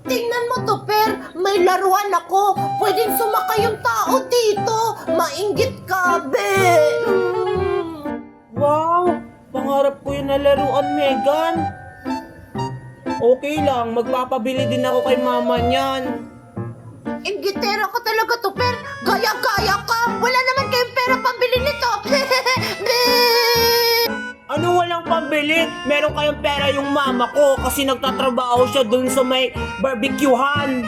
Tingnan mo to, Per. May laruan ako. Pwedeng sumakay yung tao dito. Mainggit ka, be. Wow! Pangarap ko yun na laruan, Megan. Okay lang, magpapabili din ako kay mama niyan. Inggitera ka talaga to, Per. Gaya-gaya ka. Wala naman kayong pera pambili nito. Be. Ano walang pambili? Meron kayong pera yung mama ko kasi nagtatrabaho siya dun sa may barbecuehan.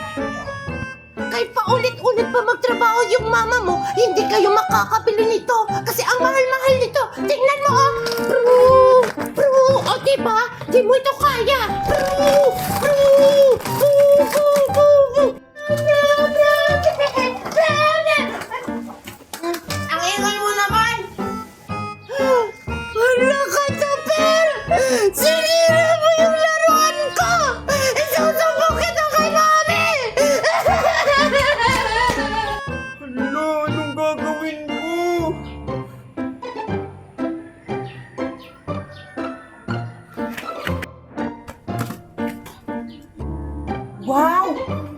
Kahit paulit-ulit pa magtrabaho yung mama mo, hindi kayo makakabili nito. Kasi ang mahal-mahal nito. Tingnan mo, oh. Bro. O, diba? Di mo ito kaya. Ang ingay mo naman. Wala ka to, Per. Sinira mo yung laruan ko. Isusubok kita kay mami. Hala, anong gagawin ko? Wow!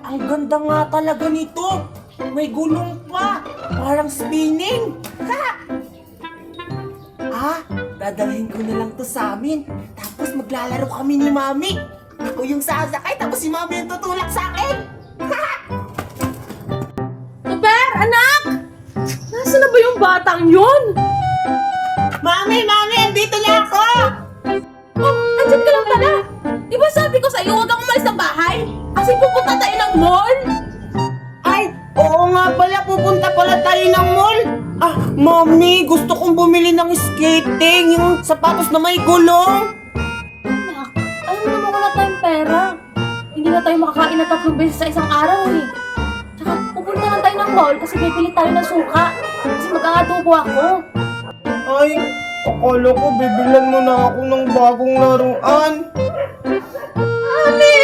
Ang ganda nga talaga nito! May gulong pa! Parang spinning! Ha! Dadalhin ko na lang to sa amin. Tapos maglalaro kami ni Mami. Ako yung sasakay, tapos si Mami yung tutulak sa akin. Ha! Super, anak! Nasaan na ba yung batang yun? Mami! Andito na ako! Oh, andyan ka lang pala. Di ba sabi ko sa'yo, huwag kang umalis ng bahay? Kasi pupunta tayo ng mall. Ay, oo nga pala, pupunta pala tayo ng mall. Mami, gusto kong bumili ng skating, yung sapatos na may gulong. Anak, alam mo naman wala tayong pera. Hindi na tayo makakain na 3 beses sa isang araw eh. Tsaka pupunta lang tayo ng mall kasi bibili tayo ng suka. Kasi mag-aatubo ako. Ay, akala ko bibilan mo na ako ng bagong laruan. Mami!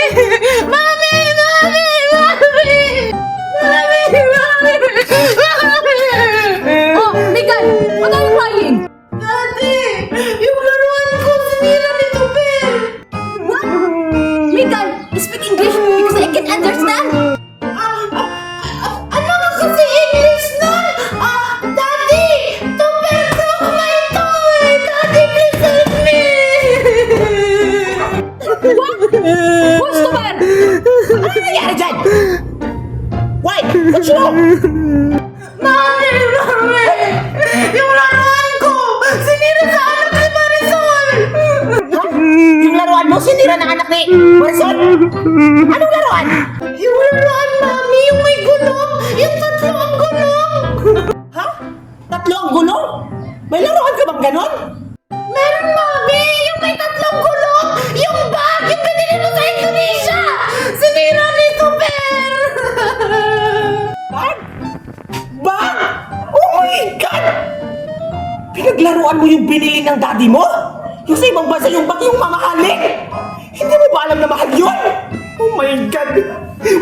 Mami! Mami! Mami! Mami! Mami! Oh, Megan! What are you crying? Daddy! Yung laruan ko, sinira nito, Ben! What? Megan, speak English because I can understand. Ano nga kasi English nun? Daddy! To Ben broke my toy! Daddy, please help me! What's the matter? Ano nangyari dyan? Why? What's wrong? Mami! Mami! Yung laruan ko! Sinira sa anak ni Marisol! Yung laruan mo, sinira ng anak ni Marisol? Anong laruan? Yung laruan, Mami! Yung may gulong! Yung tatlo ang gulong! Ha? 3 ang gulong? May laruan ka bang ganon? Meron, Mami! Yung may 3 gulong! Yung bag! Yung binili mo sa Indonesia! Sinira nito, Per! Bag? Bag? Oh my God! Pinaglaruan mo yung binili ng daddy mo? Yung sa ibang bansa yung bag yung mamahalin? Hindi mo ba alam na mahal yun? Oh my God!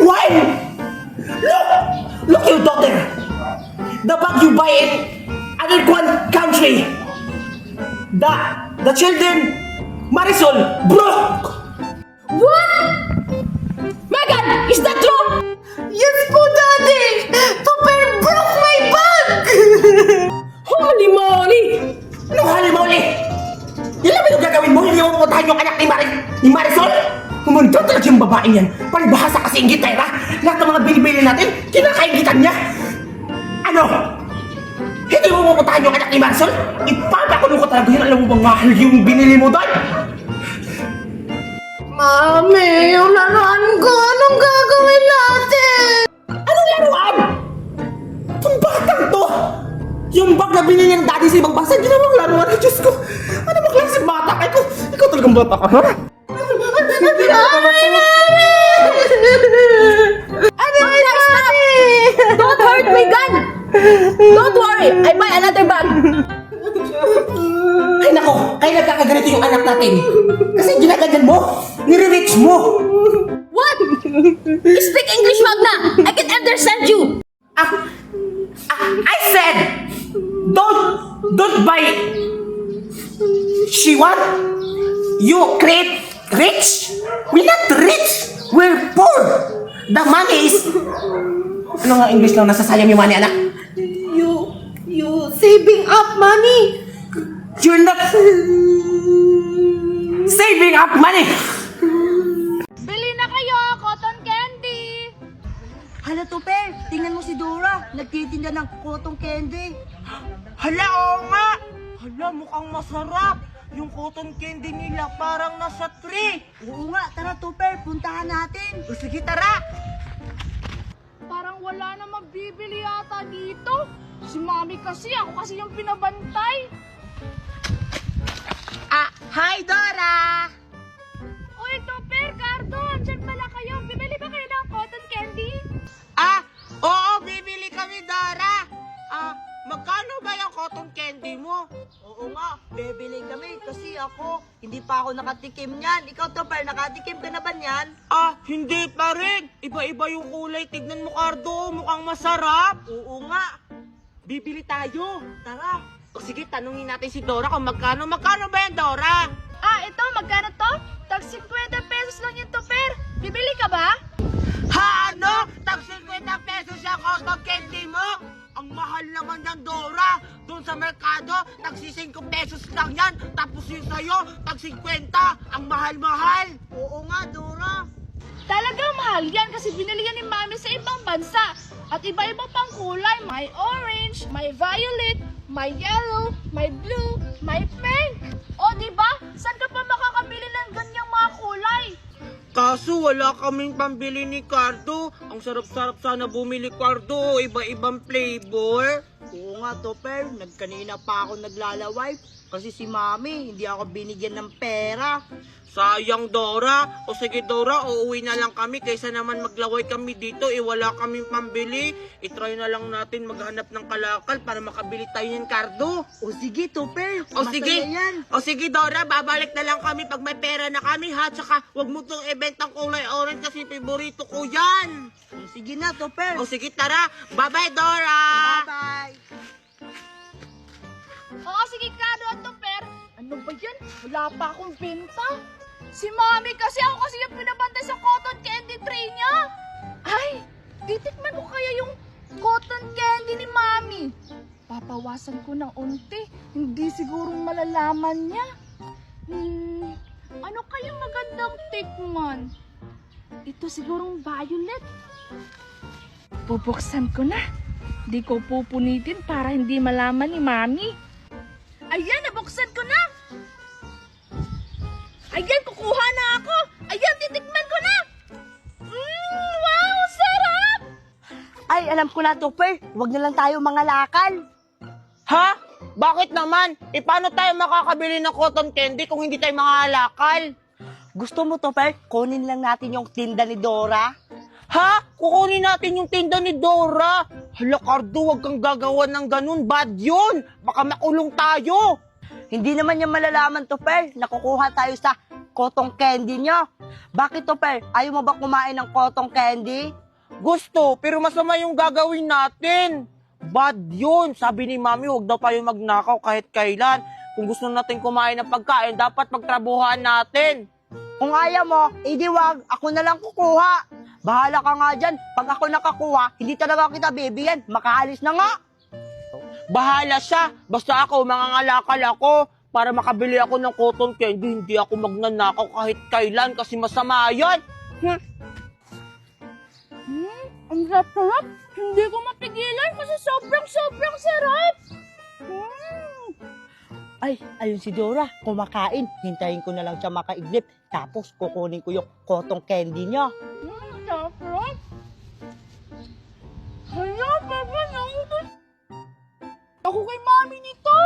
Why? Look! Look your daughter! The bag you buy in another country! The children, Marisol, broke! What? Megan, is that true? Yes po, Daddy! Tupper broke my bag! Holy moly! Anong hali-muli? Yan lang ba yung gagawin mo? Hindi mo pupuntahan yung anak ni Marisol? Humanda talaga yung babaeng yan. Palibahasa kasi yung gitera. Lahat ng mga binibili natin, kinakaingitan niya. Ano? Hindi mo pupuntahan yung anak ni Marisol? Ipapakulong ko talaga yun. Alam mo bang mahal yung binili mo doon? Mami, yung laruan ko, anong gagawin natin? Anong laruan? Itong batang to! Yung bag na binili ng daddy sa ibang bansa, ginawang laruan. Ay, Diyos ko! Ano ba klase bata ka? Ikaw talagang bata ka, ha? Don't hurt Megan! Don't worry, I buy another bag. Ay nako, kaya nagkakaganito yung anak natin. Kasi ginaganyan mo, nire-reach mo. What? Speak English, Magna. I can understand you. I said, don't buy. She what? You create rich? We're not rich. We're poor. The money is... Ano nga English lang nasasayang yung money, anak? You saving up money. You're not saving up money! Bili na kayo, cotton candy! Hala, Tupper, tingnan mo si Dora. Nagtitinda ng cotton candy. Hala, oo nga! Hala, mukhang masarap! Yung cotton candy nila parang nasa tree! Oo nga, tara Tupper, puntahan natin. O sige, tara! Parang wala na magbibili yata dito. Si Mami kasi, ako kasi yung pinabantay. Hi, Dora! Uy, Tupper, Cardo, andyan pala kayo. Bibili ba kayo ng cotton candy? Oo, bibili kami, Dora! Magkano ba yung cotton candy mo? Oo nga, bebili kami kasi ako, hindi pa ako nakatikim niyan. Ikaw Tupper, nakatikim ka na ba niyan? Hindi pa rin! Iba-iba yung kulay. Tignan mo, Cardo. Mukhang masarap. Oo nga. Bibili tayo. Tara. O sige, tanungin natin si Dora kung magkano. Magkano ba yan, Dora? Ito, magkano to? Tag 50 pesos lang yung Tupper. Bibili ka ba? Ha, ano? Tag 50 pesos yung cotton candy mo? Ang mahal naman yan, Dora. Doon sa merkado, tag 5 pesos lang yan. Tapos yung sa'yo, tag 50. Ang mahal-mahal. Oo nga, Dora. Talagang mahal yan kasi binili yan ni Mami sa ibang bansa. At iba-iba pang kulay. May orange, may violet, may yellow, may blue, may pink. O, diba? Saan ka pa makakabili ng ganyang mga kulay? Kaso wala kaming pambili ni Cardo. Ang sarap-sarap sana bumili, Cardo. Iba-ibang flavor. Oo nga, Tupper, kanina pa ako naglalaway kasi si Mami, hindi ako binigyan ng pera. Sayang, Dora. O sige, Dora, uuwi na lang kami kaysa naman maglaway kami dito. Wala kaming pambili. I-try na lang natin maghanap ng kalakal para makabili tayo ng Cardo. O sige, Tupper, O sige, masaya yan. o sige, Dora, babalik na lang kami pag may pera na kami, ha? Tsaka, wag mo tong ibentang kulay orange kasi favorito ko yan. O sige na, Tupper. O sige, tara. Bye-bye, Dora. Bye-bye. Oo, sige, Cardo at Tupper. Ano ba yan? Wala pa akong benta. Si Mami kasi, ako kasi yung pinabantay sa cotton candy tray niya. Ay, titikman ko kaya yung cotton candy ni Mami. Papawasan ko ng unti. Hindi sigurong malalaman niya. Ano kaya magandang tikman? Ito sigurong violet. Bubuksan ko na. Di ko pupunitin para hindi malaman ni Mami. Ayan, nabuksan ko na! Ayan, kukuha na ako! Ayan, titikman ko na! Wow, sarap! Ay, alam ko na, Tupper. Huwag na lang tayo mga lakal. Ha? Bakit naman? Paano tayo makakabili ng cotton candy kung hindi tayo mangalakal? Gusto mo, Tupper? Kunin lang natin yung tinda ni Dora. Ha? Kukunin natin yung tinda ni Dora. Hala, Cardo, wag kang gagawa ng ganun. Bad yun. Baka makulong tayo. Hindi naman niya malalaman, Tupper. Nakukuha tayo sa cotton candy niya. Bakit, Tupper? Ayaw mo ba kumain ng cotton candy? Gusto, pero masama yung gagawin natin. Bad yun. Sabi ni Mami, huwag daw tayo magnakaw kahit kailan. Kung gusto natin kumain ng pagkain, dapat pagtrabuhan natin. Kung ayaw mo, edi wag. Ako na lang kukuha. Bahala ka nga dyan. Pag ako nakakuha, hindi talaga kita bibigyan. Makaalis na nga. Bahala siya. Basta ako, mangangalakal ako para makabili ako ng cotton candy. Hindi ako magnanakaw kahit kailan kasi masama yan. Ang sarap-sarap. Hindi ko mapigilan kasi sobrang sarap. Ay, ayun si Dora. Kumakain. Hintayin ko na lang siya makaiglip. Tapos kukunin ko yung cotton candy niya. Sarap. Hala, Papa, nautos ako kay Mami nito.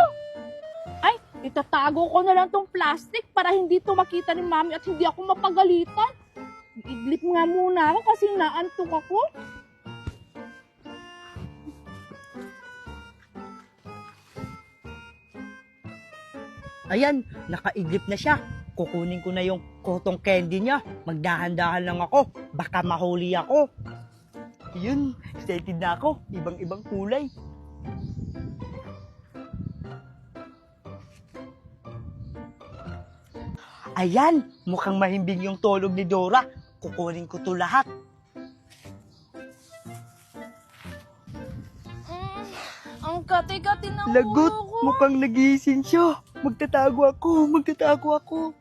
Ay, itatago ko na lang tong plastic para hindi to makita ni Mami at hindi ako mapagalitan. Iglip nga muna ako kasi naantok ako. Ayan, nakaiglip na siya. Kukunin ko na yung cotton candy niya. Magdahan-dahan lang ako. Baka mahuli ako. Yun, excited na ako. Ibang-ibang kulay. Ayan, mukhang mahimbing yung tulog ni Dora. Kukunin ko to lahat. Kati-kati na ang Lagot, ulo ko. mukhang nagising siya. Magtatago ako.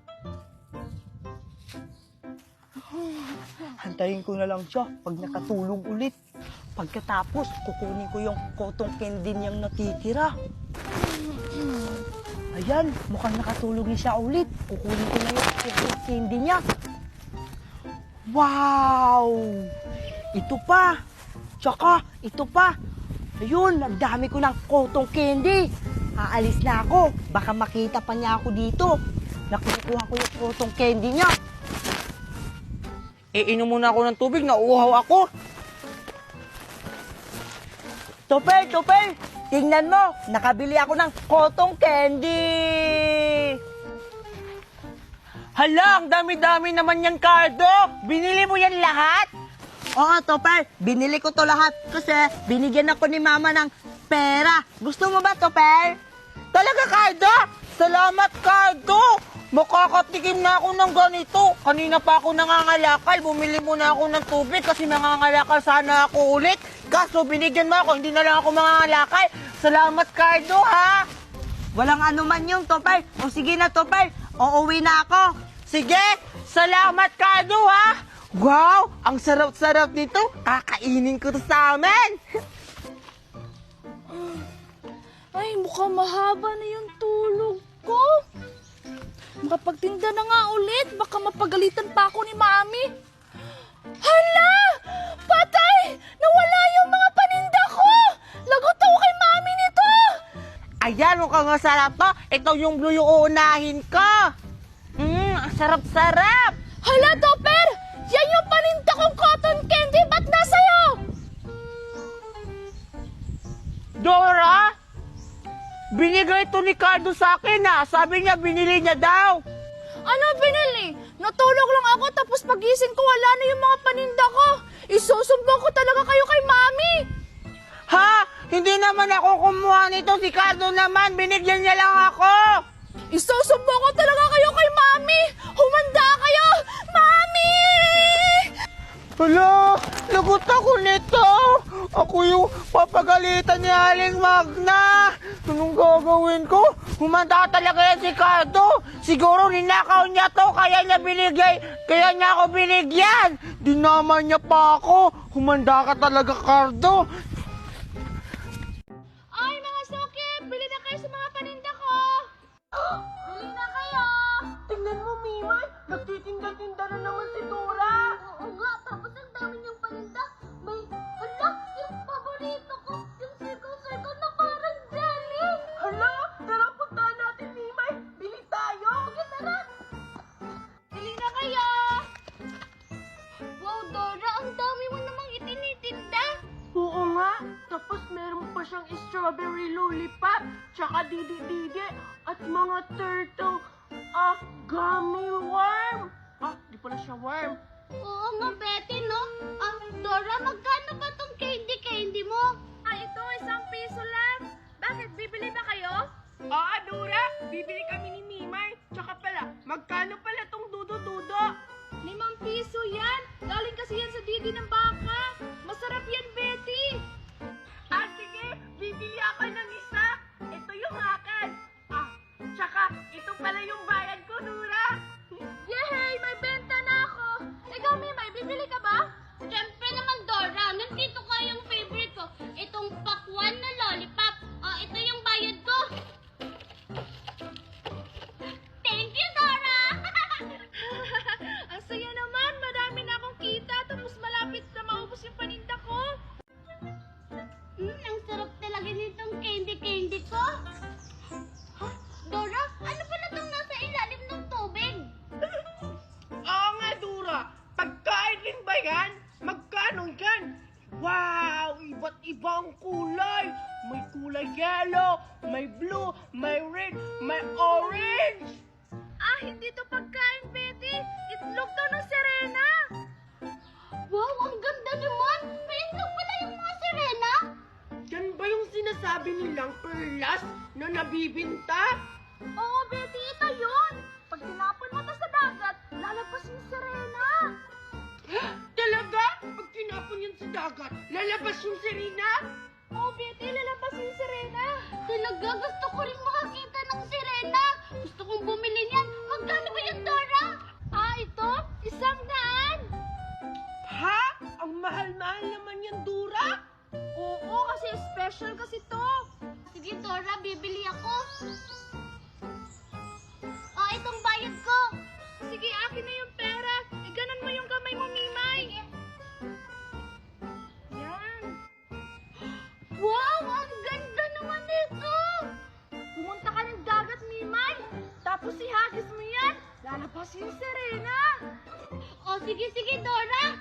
Hantayin ko na lang siya pag nakatulog ulit. Pagkatapos, kukunin ko yung cotton candy niyang natitira. Ayan, mukhang nakatulog na siya ulit. Kukunin ko na yung cotton candy niya. Wow! Ito pa. Tsaka, ito pa. Ayun, ang dami ko ng cotton candy. Aalis na ako. Baka makita pa niya ako dito. Nakukuha ko yung cotton candy niya. Iinom muna ako ng tubig, nauuhaw ako. Topper! Tingnan mo, nakabili ako ng cotton candy. Hala, ang dami-dami naman yan, Cardo. Binili mo yan lahat? Oo, Topper, binili ko to lahat kasi binigyan ako ni Mama ng pera. Gusto mo ba, Topper? Talaga, Cardo? Salamat, Cardo. Makakatikim na ako ng ganito. Kanina pa ako nangangalakal. Bumili muna ako ng tubig kasi nangangalakal sana ako ulit. Kaso binigyan mo ako, hindi na lang ako mangangalakal. Salamat, Cardo, ha? Walang anuman yung, Topper. O sige na, Topper. Uuwi na ako. Sige, salamat, Cardo, ha? Wow, ang sarap-sarap nito. Kakainin ko to sa amin. Ay, mukhang mahaba na yung tulog ko. Makapagtinda na nga ulit. Baka mapagalitan pa ako ni Mami. Hala! Patay! Nawala yung mga paninda ko! Lagot ako kay Mami nito! Ayan, mukhang masarap to. Ito yung blue yung uunahin ko. Ang sarap-sarap. Hala, Topper! Yan yung paninda kong cotton candy! Ba't nasa'yo? Dora? Binigay ito ni Cardo sa akin, ha? Sabi niya, binili niya daw. Ano binili? Natulog lang ako tapos pagising ko wala na yung mga paninda ko. Isusumbong ko talaga kayo kay Mami. Ha? Hindi naman ako kumuha nito. Si Cardo naman. Binigyan niya lang ako. Isusumbong ko talaga kayo kay Mami. Humanda kayo! Mami! Hala, lagot ako nito. Ako yung papagalitan ni Aling Magna. Anong gagawin ko? Humanda talaga yan si Cardo. Siguro ninakaw niya to, kaya niya ako binigyan. Dinaman niya pa ako. Humanda ka talaga, Cardo. Ay, mga sukip! Bili na kayo sa mga paninda ko! Bili na kayo! Tingnan mo, Mimay. Nagtitinda-tinda na naman si Dora. Oo nga, tapos ang dami niyang paninda. May, hala, yung paborito ko, yung circle-circle na parang jelly. Hala, tara puntahan natin, Mimay. Bili tayo. Sige, tara! Bili na kayo! Wow, Dora, ang dami mo namang itinitinda. Oo nga. Tapos meron pa siyang strawberry lollipop, tsaka didi-didi, at mga turtle, gummy worm. Di pala siya worm. Oo nga, Betty, no? Dora, magkano ba tong candy mo? Ito, 1 piso lang. Bakit, bibili ba kayo? Dora, bibili kami ni Mimay. Tsaka pala, magkano pala tong dudo-dudo? 5 piso yan. Galing kasi yan sa didi ng baka. Masarap yan, Betty. Sige, bibili ako ng isa. Ito yung akin. Tsaka, ito pala yung bayad ko, Dora. Yay! May benta na ako. Ikaw, Mimay, bibili ka ba? Siyempre naman, Dora. Nandito ka yung favorite ko. Itong pakwan na lollipop. Ito yung bayad ko. Thank you, Dora! Ang saya naman. Marami na akong kita. Tapos malapit na maubos yung paninda ko. Ang sarap talaga nitong candy ko. Dora, ano pala itong nasa ilalim ng tubig? Oo nga, Dora. Pagkain din ba yan? Magkano yan? Wow! Iba't ibang kulay. May kulay yellow, may blue, may red, may orange. Hindi to pagkain, Betty. Itlog to ng sirena. Wow, ang ganda naman! May itlog pala yung mga sirena! Yan ba yung sinasabi nilang perlas na nabibinta? Oo, Betty, ito yun. Pag tinapon mo to sa dagat, lalabas yung sirena. Talaga? Pag tinapon yun sa dagat, lalabas yung sirena? Oo, Betty, lalabas yung sirena. talaga. Gusto ko rin makakita ng sirena. Gusto kong bumili niyan. Magkano ba yan, Dora? Ito? 100. Ha? Ang mahal-mahal naman yan, Dora. Oo, kasi special kasi to. Sige, Dora, bibili ako. Itong bayad ko. Sige, akin na yung pera. Ganon mo yung kamay mo, Mimay. Yan. Wow, ang ganda naman nito. Pumunta ka ng dagat, Mimay. Tapos ihagis mo yan. Lalabas yung sirena. Sige, Dora.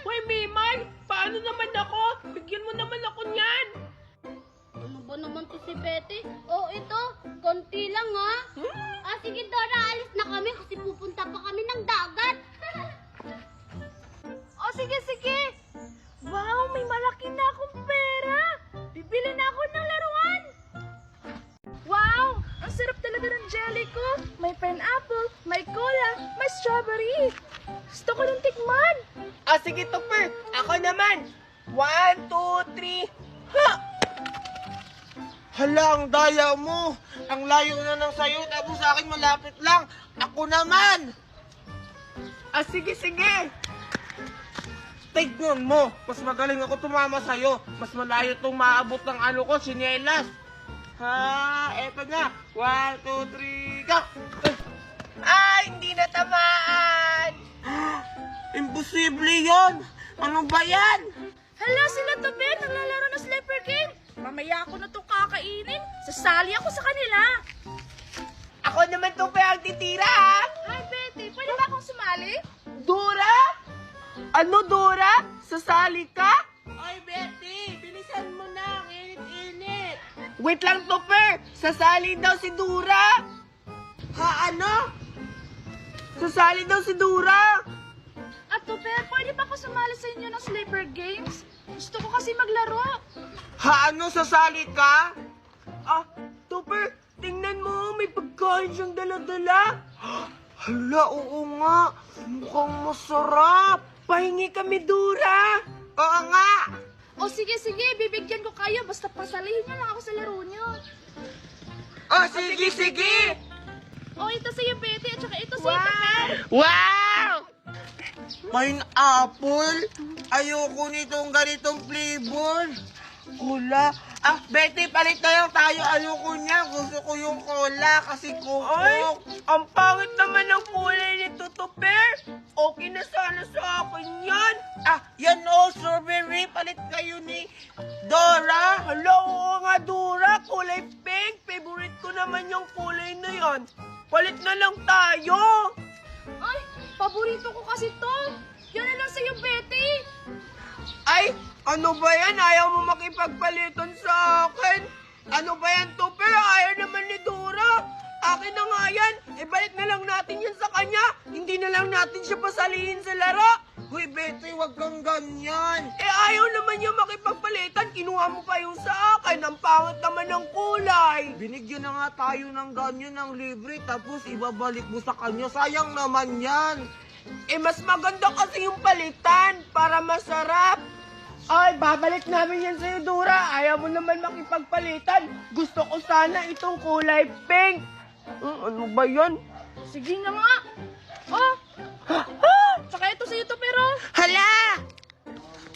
Hoy, Mimay, paano naman ako? Bigyan mo naman ako niyan. Ano ba naman to si Betty? Ito. Konti lang, ha? Sige, Dora. Alis na kami kasi pupunta pa kami ng dagat. Sige. Wow, may malaki na akong pera. Bibili na ako ng laruan. Wow, ang sarap talaga ng jelly ko. May pineapple, may cola, may strawberry. Gusto ko ng tikman. Sige, Tupper. Ako naman. 1, 2, 3. Ha! Hala, ang daya mo. Ang layo na ng sayo, tapos sa akin malapit lang. Ako naman. Sige. Tignan mo, mas magaling ako tumama sa'yo. Mas malayo itong maabot ng ko, sinelas. Eto na. 1, 2, 3, go! Hindi natamaan. Imposible yon. Ano ba yan? Hala, sila tabi, naglalaro ng slipper game. Mamaya ako na itong kakainin. Sasali ako sa kanila. Ako naman, Tupper, ang titira, ha? Hi, Betty. Pwede ba akong sumali? Dora? Ano, Dora? Sasali ka? Oy, Betty, bilisan mo na. Ang init-init. Wait lang, Tupper. Sasali daw si Dora. Ano? Sasali daw si Dora. At Tupper, pwede ba ako sumali sa inyo ng slipper games? Gusto ko kasi maglaro. Ano, sasali ka? Tupper, tingnan mo. May pagkain siyang dala-dala. Hala, oo nga. Mukhang masarap. Pahingi kami, Dora. Oo nga. Sige, bibigyan ko kayo. Basta pasalihin niyo lang ako sa laro niyo. Sige. Ito sa'yo, Betty. At saka ito sa'yo, Tupper. Wow! Pineapple? Ayoko nitong ganitong flavor. Cola. Betty, palit na lang tayo. Ayoko niya. Gusto ko yung cola kasi Ay, coke. ang pangit naman ng kulay nito, Tupper. Okay na sana sa akin yan. Yan strawberry. Palit kayo ni Dora. Hala, oo nga, Dora. Kulay pink. Favorite ko naman yung kulay na yan. Palit na lang tayo. Ay, paborito ko kasi to. Yan na lang sa'yo, Betty. Ay, ano ba yan? Ayaw mo makipagpalitan sa akin? Ano ba yan, Tupper? Ayaw naman ni Dora. Akin na nga yan. Ibalik na lang natin yan sa kanya. Hindi na lang natin siya pasalihin sa laro. Hoy, Betty, wag kang ganyan. Ayaw naman niya makipagpalitan. Kinuha mo pa yung sa akin. Ang pangit naman ng kulay. Binigyan na nga tayo ng ganyan ng libre tapos ibabalik mo sa kanya. Sayang naman yan. Mas maganda kasi yung palitan para masarap. Ay, babalik namin yan sa'yo, Dora. Ayaw mo naman makipagpalitan. Gusto ko sana itong kulay pink. Ano ba yan? Sige na nga. Tsaka ito sa'yo, Tupper. Hala!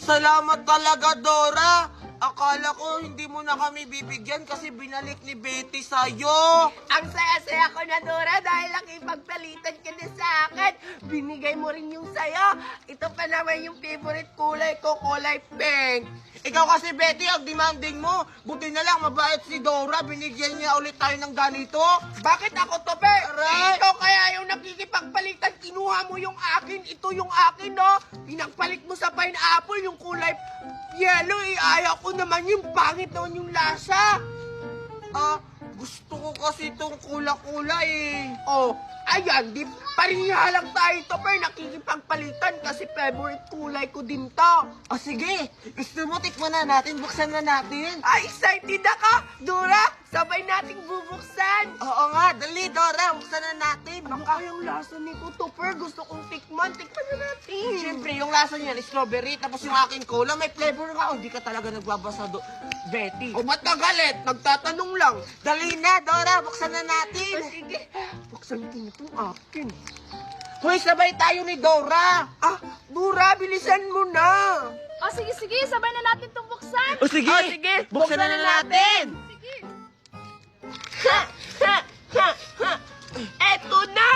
Salamat talaga, Dora. Akala ko hindi mo na kami bibigyan kasi binalik ni Betty sa'yo. Ang saya-saya ko na, Dora, dahil nakipagpalitan ka na sa akin. Binigay mo rin yung sayo. Ito pa naman yung favorite kulay ko, kulay pink. Ikaw kasi, Betty, ang demanding mo. Buti na lang, mabait si Dora. Binigyan niya ulit tayo ng ganito. Bakit ako, Tupper? Aray! Ikaw kaya yung nakikipagpalitan, kinuha mo yung akin. Ito yung akin, no? Pinagpalit mo sa pineapple yung kulay yellow. Ayaw ko naman yung pangit naman yung lasa. Gusto ko kasi itong kula-kula eh. Ayan, di pariha lang tayo, Tupper. Nakikipagpalitan kasi favorite kulay ko din to. Sige, gusto mo tikman na natin, buksan na natin. Excited ako, Dora. Sabay nating bubuksan. Oo nga, dali Dora, buksan na natin. Baka yung lasa nito, Topper. Gusto kong tikman. Tikman na natin. Siyempre, yung lasa niyan, strawberry, tapos yung aking cola, may flavor nga. Hindi ka talaga nagbabasa Betty. O ba't nagalit? Nagtatanong lang. Dali na, Dora, buksan na natin. Sige. Buksan ko itong akin. Hoy, sabay tayo ni Dora. Ah, Dora, bilisan mo na. O sige, sabay na natin itong buksan. O sige, buksan na natin. Sige. Eto na!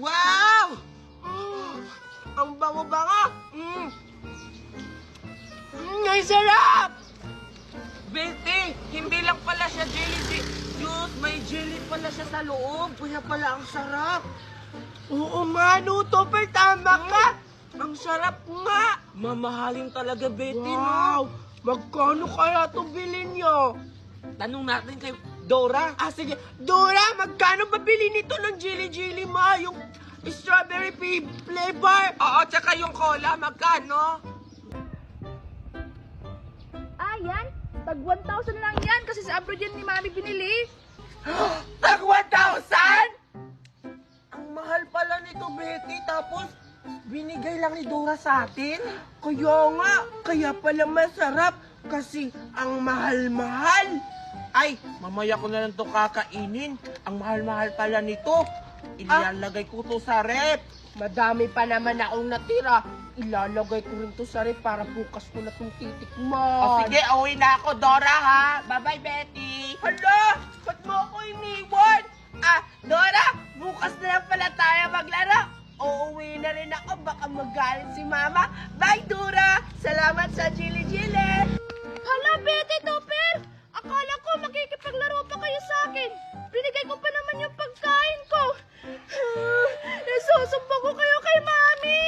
Wow! Ang bango-bango. Ang sarap! Betty, hindi lang pala siya jelly juice, may jelly pala siya sa loob. Kaya pala ang sarap. Oo nga, no, Topper, tama ka. Ang sarap nga. Mamahalin talaga, Betty, Wow! Magkano kaya ito bilhin nyo? Tanong natin kay Dora. Ah, sige. Dora, magkano ba bilhin nito ng Jelly mo? Yung strawberry flavor? Oo, tsaka yung cola, magkano? Yan. Tag 1,000 lang yan kasi sa abroad yan ni Mami binili. Tag 1,000? Ang mahal pala nito, Betty. Tapos, binigay lang ni Dora sa atin. Kaya nga, kaya pala masarap kasi ang mahal-mahal. Ay, mamaya ko na lang to kakainin. Ang mahal-mahal pala nito. Ilalagay ko to sa rep. Madami pa naman akong natira. Ilalagay ko rin to sa rep para bukas ko na itong titikman. O sige, uwi na ako, Dora, ha? Bye-bye, Betty. Hala! Ba't mo ako iniwan? Ah, Dora! Bukas na lang pala tayo maglaro. Uuwi na rin ako. Baka magalit si Mama. Bye, Dora! Salamat sa Jilly-Jilly! Hala, Betty, Topper! Akala ko makikipaglaro pa kayo sa akin. Binigay ko pa naman yung pagkain ko. Isusumbong ko kayo kay Mami.